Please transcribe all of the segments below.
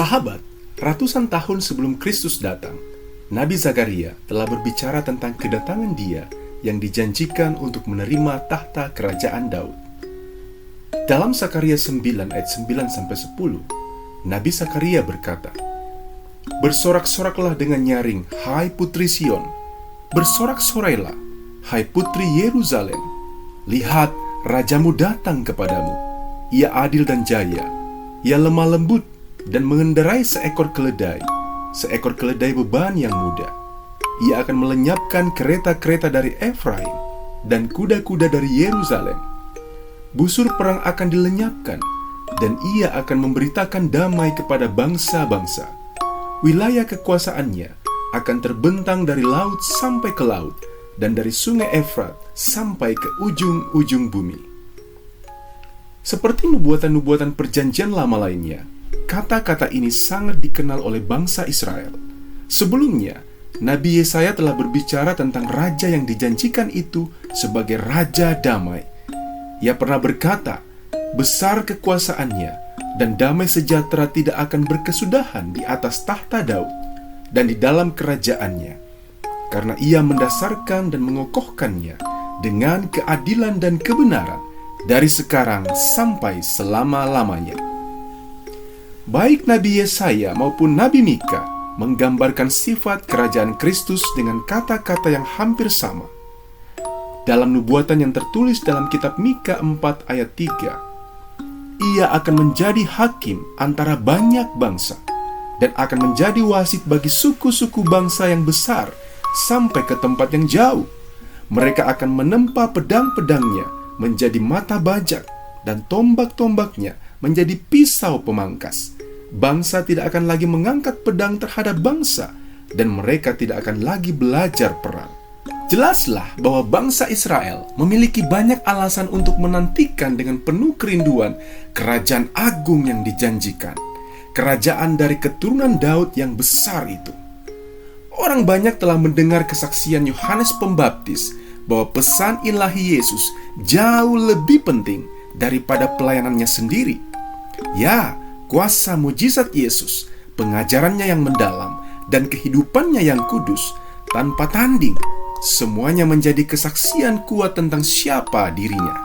Sahabat, ratusan tahun sebelum Kristus datang, Nabi Zakaria telah berbicara tentang kedatangan Dia yang dijanjikan untuk menerima tahta kerajaan Daud. Dalam Zakaria 9 ayat 9-10, Nabi Zakaria berkata, "Bersorak-soraklah dengan nyaring, hai putri Sion. Bersorak-sorailah, hai putri Yerusalem. Lihat, rajamu datang kepadamu. Ia adil dan jaya. Ia lemah lembut dan mengendarai seekor keledai beban yang muda. Ia akan melenyapkan kereta-kereta dari Efraim dan kuda-kuda dari Yerusalem. Busur perang akan dilenyapkan, dan ia akan memberitakan damai kepada bangsa-bangsa. Wilayah kekuasaannya akan terbentang dari laut sampai ke laut, dan dari sungai Efrat sampai ke ujung-ujung bumi." Seperti nubuatan-nubuatan perjanjian lama lainnya, kata-kata ini sangat dikenal oleh bangsa Israel. Sebelumnya, Nabi Yesaya telah berbicara tentang raja yang dijanjikan itu sebagai raja damai. Ia pernah berkata, besar kekuasaannya dan damai sejahtera tidak akan berkesudahan di atas tahta Daud dan di dalam kerajaannya, karena ia mendasarkan dan mengokohkannya dengan keadilan dan kebenaran dari sekarang sampai selama-lamanya. Baik Nabi Yesaya maupun Nabi Mika menggambarkan sifat kerajaan Kristus dengan kata-kata yang hampir sama. Dalam nubuatan yang tertulis dalam kitab Mika 4 ayat 3, ia akan menjadi hakim antara banyak bangsa dan akan menjadi wasit bagi suku-suku bangsa yang besar sampai ke tempat yang jauh. Mereka akan menempa pedang-pedangnya menjadi mata bajak dan tombak-tombaknya menjadi pisau pemangkas. Bangsa tidak akan lagi mengangkat pedang terhadap bangsa, dan mereka tidak akan lagi belajar perang. Jelaslah bahwa bangsa Israel memiliki banyak alasan untuk menantikan dengan penuh kerinduan kerajaan agung yang dijanjikan, kerajaan dari keturunan Daud yang besar itu. Orang banyak telah mendengar kesaksian Yohanes Pembaptis bahwa pesan ilahi Yesus jauh lebih penting daripada pelayanannya sendiri. Ya, kuasa mujizat Yesus, pengajarannya yang mendalam, dan kehidupannya yang kudus tanpa tanding, semuanya menjadi kesaksian kuat tentang siapa dirinya.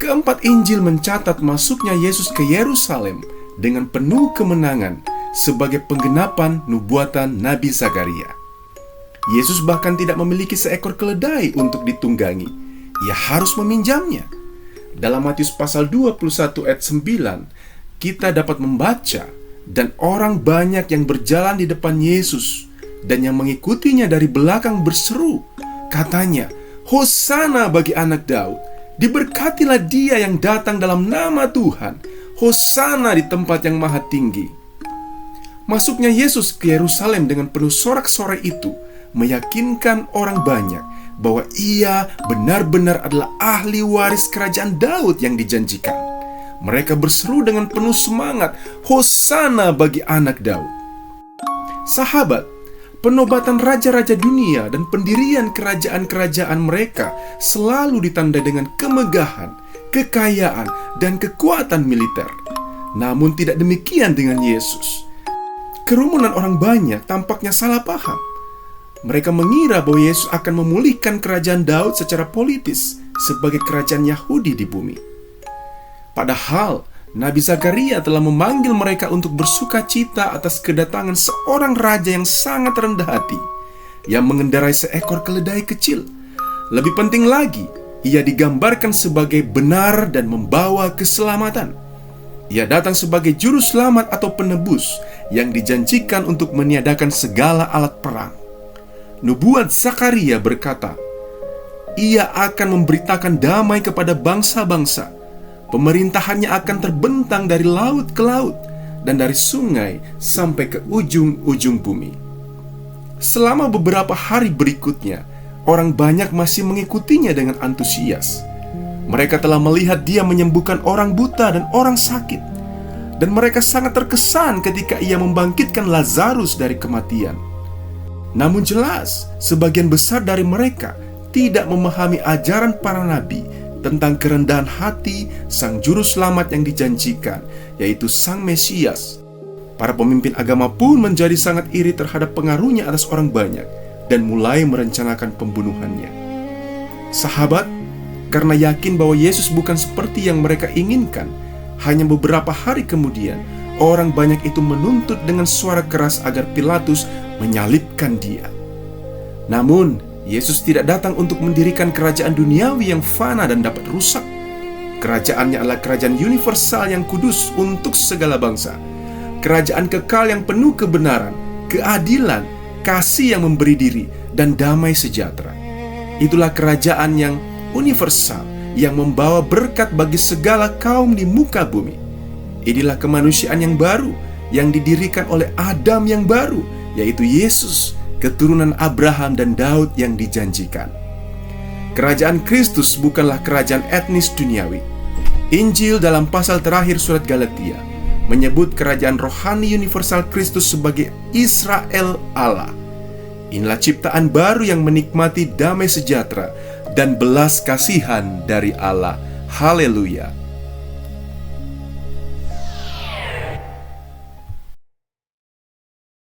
Keempat Injil mencatat masuknya Yesus ke Yerusalem dengan penuh kemenangan sebagai penggenapan nubuatan Nabi Zakaria. Yesus bahkan tidak memiliki seekor keledai untuk ditunggangi. Ia harus meminjamnya. Dalam Matius pasal 21 ayat 9, kita dapat membaca, dan orang banyak yang berjalan di depan Yesus dan yang mengikutinya dari belakang berseru, katanya, "Hosana bagi anak Daud, diberkatilah dia yang datang dalam nama Tuhan, Hosana di tempat yang maha tinggi." Masuknya Yesus ke Yerusalem dengan penuh sorak-sorai itu meyakinkan orang banyak bahwa ia benar-benar adalah ahli waris kerajaan Daud yang dijanjikan. Mereka berseru dengan penuh semangat, "Hosana bagi anak Daud." Sahabat, penobatan raja-raja dunia dan pendirian kerajaan-kerajaan mereka selalu ditandai dengan kemegahan, kekayaan, dan kekuatan militer. Namun tidak demikian dengan Yesus. Kerumunan orang banyak tampaknya salah paham. Mereka mengira bahwa Yesus akan memulihkan kerajaan Daud secara politis sebagai kerajaan Yahudi di bumi. Padahal Nabi Zakaria telah memanggil mereka untuk bersuka cita atas kedatangan seorang raja yang sangat rendah hati, yang mengendarai seekor keledai kecil. Lebih penting lagi, ia digambarkan sebagai benar dan membawa keselamatan. Ia datang sebagai juru selamat atau penebus yang dijanjikan untuk meniadakan segala alat perang. Nubuat Zakaria berkata, ia akan memberitakan damai kepada bangsa-bangsa. Pemerintahannya akan terbentang dari laut ke laut dan dari sungai sampai ke ujung-ujung bumi. Selama beberapa hari berikutnya, orang banyak masih mengikutinya dengan antusias. Mereka telah melihat dia menyembuhkan orang buta dan orang sakit, dan mereka sangat terkesan ketika ia membangkitkan Lazarus dari kematian. Namun jelas, sebagian besar dari mereka tidak memahami ajaran para nabi tentang kerendahan hati Sang Juru Selamat yang dijanjikan, yaitu Sang Mesias. Para pemimpin agama pun menjadi sangat iri terhadap pengaruhnya atas orang banyak dan mulai merencanakan pembunuhannya. Sahabat, karena yakin bahwa Yesus bukan seperti yang mereka inginkan, hanya beberapa hari kemudian, orang banyak itu menuntut dengan suara keras agar Pilatus menyalibkan dia. Namun, Yesus tidak datang untuk mendirikan kerajaan duniawi yang fana dan dapat rusak. Kerajaannya adalah kerajaan universal yang kudus untuk segala bangsa. Kerajaan kekal yang penuh kebenaran, keadilan, kasih yang memberi diri, dan damai sejahtera. Itulah kerajaan yang universal yang membawa berkat bagi segala kaum di muka bumi. Inilah kemanusiaan yang baru yang didirikan oleh Adam yang baru, yaitu Yesus, keturunan Abraham dan Daud yang dijanjikan. Kerajaan Kristus bukanlah kerajaan etnis duniawi. Injil dalam pasal terakhir surat Galatia menyebut kerajaan rohani universal Kristus sebagai Israel Allah. Inilah ciptaan baru yang menikmati damai sejahtera dan belas kasihan dari Allah. Haleluya!